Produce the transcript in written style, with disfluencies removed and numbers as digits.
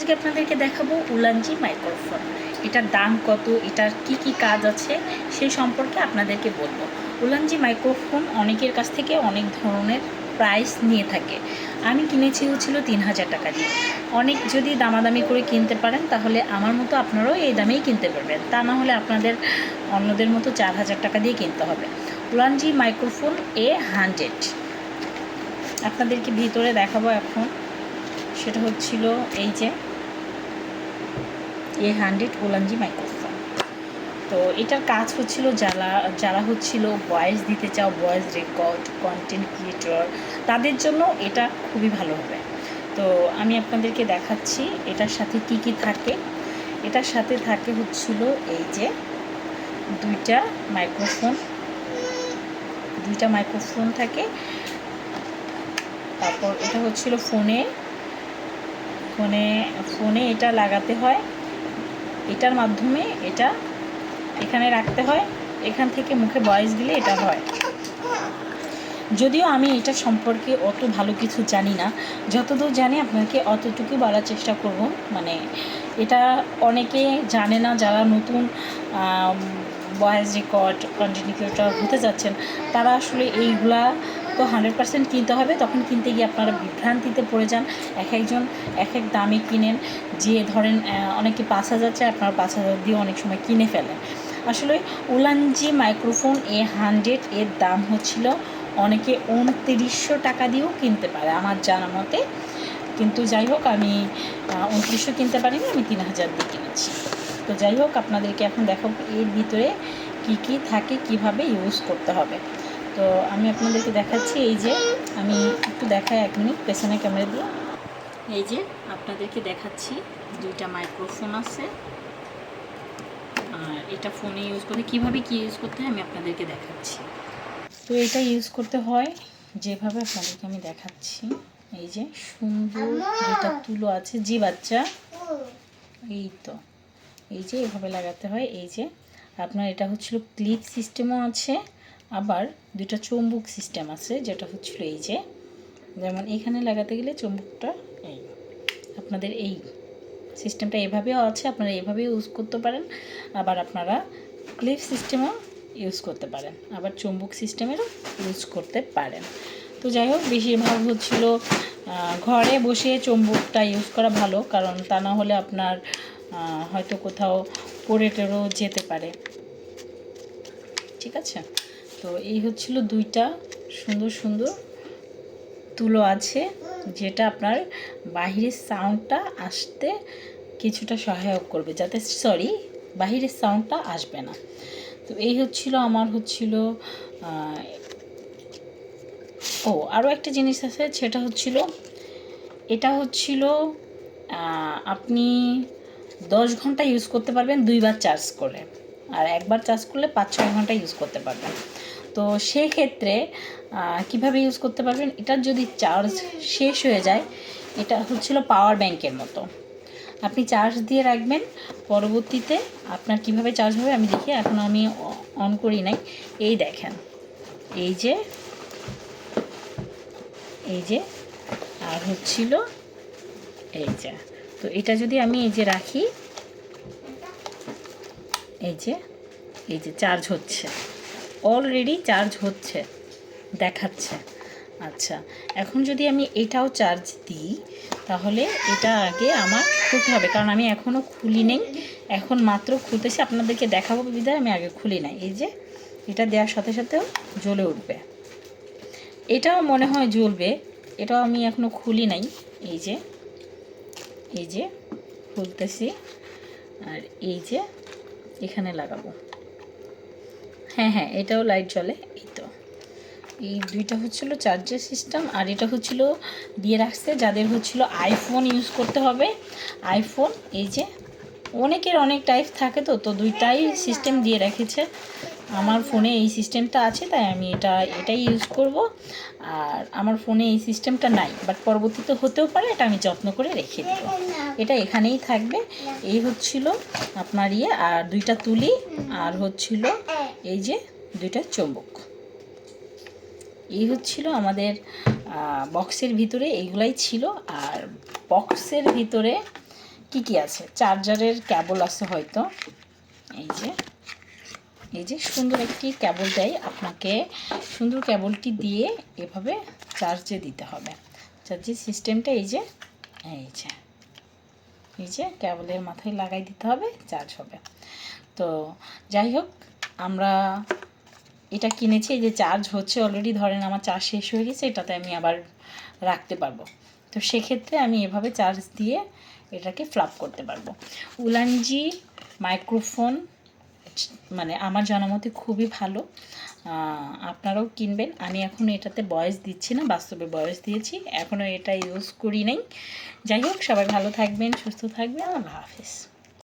আজকে আপনাদেরকে দেখাবো উলানজি মাইক্রোফোন। এটার দাম কত, এটার কি কি কাজ আছে সেই সম্পর্কে আপনাদেরকে বলবো। উলানজি মাইক্রোফোন অনেকের কাছ থেকে অনেক ধরনের প্রাইস নিয়ে থাকে। আমি কিনেছি হচ্ছিল 3000 টাকা দিয়ে। অনেক যদি দামাদামি করে কিনতে পারেন তাহলে আমার মতো আপনারাও এই দামেই কিনতে পারবেন, তা না হলে আপনাদের অন্যদের মতো 4000 টাকা দিয়ে কিনতে হবে। উলানজি মাইক্রোফোন A100 আপনাদেরকে ভিতরে দেখাবো এখন। সেটা হচ্ছিল এই যে A100 উলানজি মাইক্রোফোন। তো এটার কাজ হচ্ছিল যারা হচ্ছিল ভয়েস দিতে চাও, ভয়েস রেকর্ড, কন্টেন্ট ক্রিয়েটর, তাদের জন্য এটা খুবই ভালো হবে। তো আমি আপনাদেরকে দেখাচ্ছি এটার সাথে কি কি থাকে। এটার সাথে থাকে হচ্ছিল এই যে দুইটা মাইক্রোফোন থাকে। তারপর এটা হচ্ছিল ফোনে এটা লাগাতে হয়, এটার মাধ্যমে এটা এখানে রাখতে হয়, এখান থেকে মুখে ভয়েস দিলে এটা হয়। যদিও আমি এটা সম্পর্কে অত ভালো কিছু জানি না, যতদূর জানি আপনাকে অতটুকু বলার চেষ্টা করব। মানে এটা অনেকে জানে না, যারা নতুন ভয়েস রেকর্ড কন্টেন্ট ক্রিয়েটর হতে যাচ্ছেন তারা আসলে এইগুলা তো 100% কিনতে হবে। তখন কিনতে গিয়ে আপনারা বিভ্রান্তিতে পড়ে যান, একজন এক দামে কিনেন। যে ধরেন অনেকে 5000 চায়, আপনারা 5000 দিয়ে অনেক সময় কিনে ফেলেন। আসলে উলানজি মাইক্রোফোন A100 এর দাম হচ্ছিল অনেকে 2900 টাকা দিয়েও কিনতে পারে আমার জানা মতে, কিন্তু যাই হোক আমি 2900 কিনতে পারিনি, আমি 3000 দিয়ে কিনেছি। তো যাই হোক আপনাদেরকে এখন দেখাবো এর ভিতরে কি কি থাকে, কিভাবে ইউজ করতে হবে। তো আমি আপনাদেরকে দেখাচ্ছি। এই যে আমি একটু দেখাই, 1 মিনিট পেছনে ক্যামেরা দিয়ে। এই যে আপনাদেরকে দেখাচ্ছি দুইটা মাইক্রোফোন আছে, আর এটা ফোনে ইউজ করতে কীভাবে কি ইউজ করতে হয় আমি আপনাদেরকে দেখাচ্ছি। তো এটা ইউজ করতে হয় যেভাবে আপনাদেরকে আমি দেখাচ্ছি। এই যে সুন্দর দুটা তুলো আছে, জি বাচ্চা, এই তো এই যে এভাবে লাগাতে হয়। এই যে আপনার এটা হচ্ছিল ক্লিপ সিস্টেমও আছে, আবার দুটো চুম্বক সিস্টেম আছে, যেটা হচ্ছিল এই যে যেমন এখানে লাগাতে গেলে চুম্বকটা এই আপনাদের এই সিস্টেমটা এভাবেও আছে, আপনারা এভাবেও ইউজ করতে পারেন, আবার আপনারা ক্লিপ সিস্টেমও ইউজ করতে পারেন, আবার চুম্বক সিস্টেমেরও ইউজ করতে পারেন। তো যাই হোক বেশিরভাগ হচ্ছিল ঘরে বসে চুম্বকটা ইউজ করা ভালো, কারণ তা না হলে আপনার হয়তো কোথাও পড়ে টেরও যেতে পারে। ঠিক আছে, তো এই হচ্ছিল দুইটা সুন্দর সুন্দর তুলো আছে, যেটা আপনার বাহিরের সাউন্ডটা আসতে কিছুটা সহায়ক করবে, যাতে বাহিরের সাউন্ডটা আসবে না। তো এই হচ্ছিল আমার আরও একটা জিনিস আছে, সেটা হচ্ছিল এটা হচ্ছিল আপনি 10 ঘন্টা ইউজ করতে পারবেন 2বার চার্জ করে, আর একবার চার্জ করলে 5-6 ঘন্টা ইউজ করতে পারবেন। তো সেক্ষেত্রে কীভাবে ইউজ করতে পারবেন, এটার যদি চার্জ শেষ হয়ে যায়, এটা হচ্ছিল পাওয়ার ব্যাংকের মতো, আপনি চার্জ দিয়ে রাখবেন। পরবর্তীতে আপনার কিভাবে চার্জ হবে আমি দেখি, এখন আমি অন করি নাই। এই দেখেন, এই যে আর হচ্ছিল এই যে, তো এটা যদি আমি এই যে রাখি, এই যে চার্জ হচ্ছে, অলরেডি চার্জ হচ্ছে দেখাচ্ছে। আচ্ছা, এখন যদি আমি এটাও চার্জ দিই তাহলে এটা আগে আমার খুলতে হবে, কারণ আমি এখনও খুলি নেই, এখন মাত্র খুলতেছি, আপনাদেরকে দেখাবো বিধায় আমি আগে খুলি নাই। এই যে এটা দেওয়ার সাথে সাথেও জ্বলে উঠবে, এটাও মনে হয় জ্বলবে, এটাও আমি এখনও খুলি নাই। এই যে খুলতেছি, আর এই যে এখানে লাগাবো, হ্যাঁ এটাও লাইট জ্বলে। এই তো এই দুইটা হচ্ছিল চার্জার সিস্টেম, আর এটা হচ্ছিল দিয়ে রাখছে যাদের হচ্ছিল আইফোন ইউজ করতে হবে। আইফোন এই যে অনেকের অনেক টাইপ থাকে, তো দুইটাই সিস্টেম দিয়ে রেখেছে। আমার ফোনে এই সিস্টেমটা আছে, তাই আমি এটাই ইউজ করব। আর আমার ফোনে এই সিস্টেমটা নাই, বাট পরবর্তীতে হতেও পারে, এটা আমি যত্ন করে রেখে দেব, এটা এখানেই থাকবে। এই হচ্ছিল আপনার আর দুইটা তুলি, আর হচ্ছিল এই যে দুইটা চুম্বক। এই হচ্ছিল আমাদের বক্সের ভিতরে, এইগুলাই ছিল। আর বক্সের ভিতরে কি আছে, চার্জারের ক্যাবল আছে হয়তো, এই যে সুন্দর একটি ক্যাবল দেয় আপনাকে, সুন্দর ক্যাবলটি দিয়ে এভাবে চার্জে দিতে হবে। চার্জের সিস্টেমটা এই যে ক্যাবলের মাথায় লাগাই দিতে হবে, চার্জ হবে। তো যাই হোক, আমরা এটা কিনেছি, এই যে চার্জ হচ্ছে অলরেডি, ধরেন আমার চার্জ শেষ হয়ে গেছে, এটাতে আমি আবার রাখতে পারবো। তো সেক্ষেত্রে আমি এভাবে চার্জ দিয়ে এটাকে ফ্লাপ করতে পারবো। উলানজি মাইক্রোফোন মানে আমার জানা মতে খুবই ভালো, আপনারাও কিনবেন। আমি এখন এটাতে ভয়েস দিচ্ছি না, বাস্তবে ভয়েস দিয়েছি, এখনও এটা ইউজ করি নাই। যাই হোক, সবাই ভালো থাকবেন, সুস্থ থাকবেন, আল্লাহ হাফেজ।